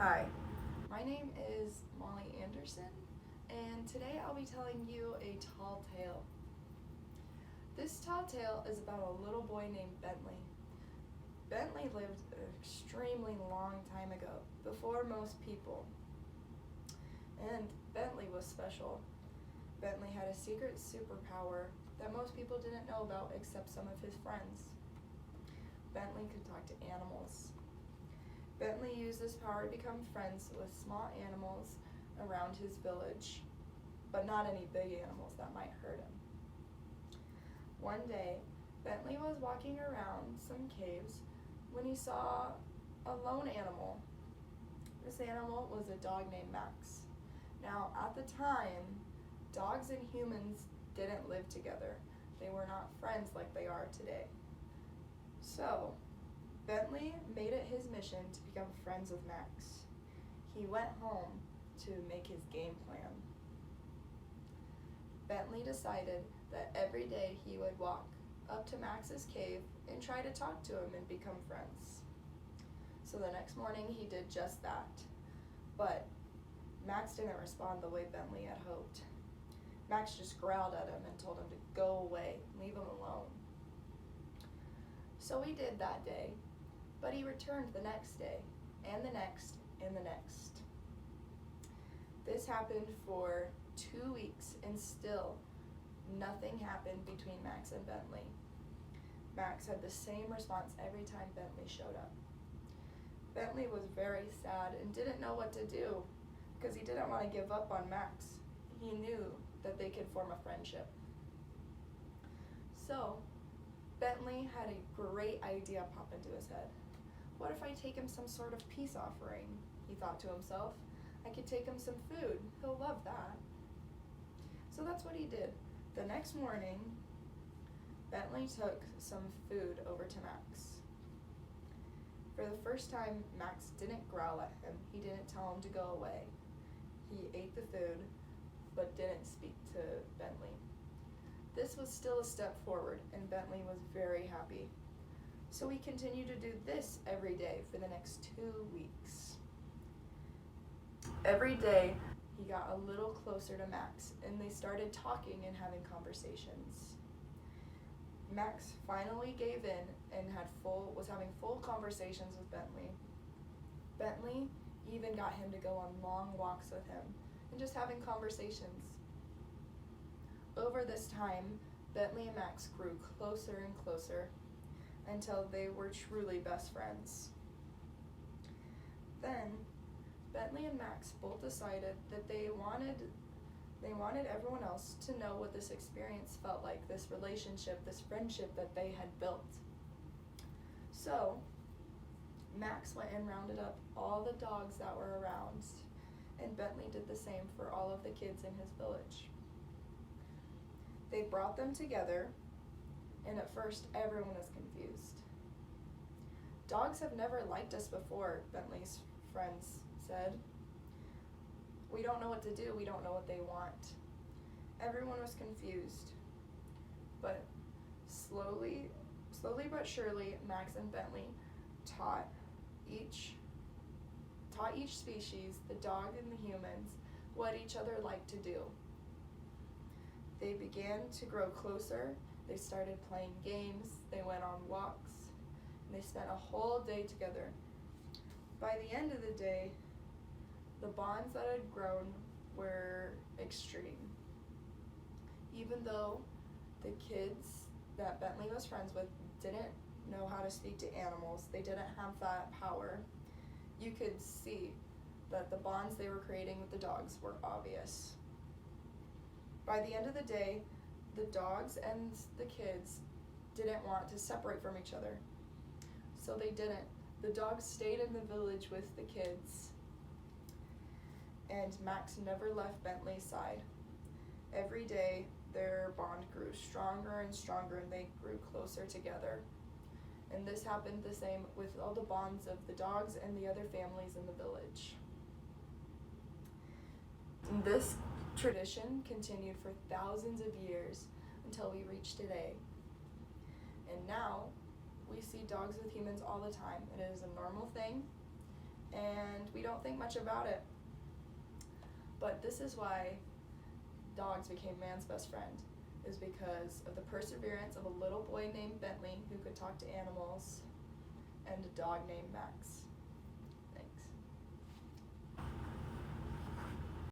Hi, my name is Molly Anderson, and today I'll be telling you a tall tale. This tall tale is about a little boy named Bentley. Bentley lived an extremely long time ago, before most people. And Bentley was special. Bentley had a secret superpower that most people didn't know about except some of his friends. Bentley could talk to animals. Bentley used this power to become friends with small animals around his village, but not any big animals that might hurt him. One day, Bentley was walking around some caves when he saw a lone animal. This animal was a dog named Max. Now, at the time, dogs and humans didn't live together. They were not friends like they are today. So, Bentley made it his mission to become friends with Max. He went home to make his game plan. Bentley decided that every day he would walk up to Max's cave and try to talk to him and become friends. So the next morning he did just that. But Max didn't respond the way Bentley had hoped. Max just growled at him and told him to go away, leave him alone. So he did that day, but he returned the next day, and the next, and the next. This happened for 2 weeks, and still nothing happened between Max and Bentley. Max had the same response every time Bentley showed up. Bentley was very sad and didn't know what to do because he didn't want to give up on Max. He knew that they could form a friendship. So, Bentley had a great idea pop into his head. What if I take him some sort of peace offering? He thought to himself. I could take him some food. He'll love that. So that's what he did. The next morning, Bentley took some food over to Max. For the first time, Max didn't growl at him. He didn't tell him to go away. He ate the food, but didn't speak to Bentley. This was still a step forward, and Bentley was very happy. So he continued to do this every day for the next 2 weeks. Every day, he got a little closer to Max, and they started talking and having conversations. Max finally gave in and was having full conversations with Bentley. Bentley even got him to go on long walks with him and just having conversations. Over this time, Bentley and Max grew closer and closer until they were truly best friends. Then, Bentley and Max both decided that they wanted everyone else to know what this experience felt like, this relationship, this friendship that they had built. So, Max went and rounded up all the dogs that were around, and Bentley did the same for all of the kids in his village. They brought them together, and at first everyone was confused. Dogs have never liked us before, Bentley's friends said. We don't know what to do, we don't know what they want. Everyone was confused. But slowly but surely, Max and Bentley taught each species, the dog and the humans, what each other liked to do. They began to grow closer, they started playing games, they went on walks, and they spent a whole day together. By the end of the day, the bonds that had grown were extreme. Even though the kids that Bentley was friends with didn't know how to speak to animals, they didn't have that power, you could see that the bonds they were creating with the dogs were obvious. By the end of the day, the dogs and the kids didn't want to separate from each other. So they didn't. The dogs stayed in the village with the kids. And Max never left Bentley's side. Every day, their bond grew stronger and stronger, and they grew closer together. And this happened the same with all the bonds of the dogs and the other families in the village. And this tradition continued for thousands of years until we reach today. And now, we see dogs with humans all the time. It is a normal thing, and we don't think much about it. But this is why dogs became man's best friend, is because of the perseverance of a little boy named Bentley who could talk to animals and a dog named Max.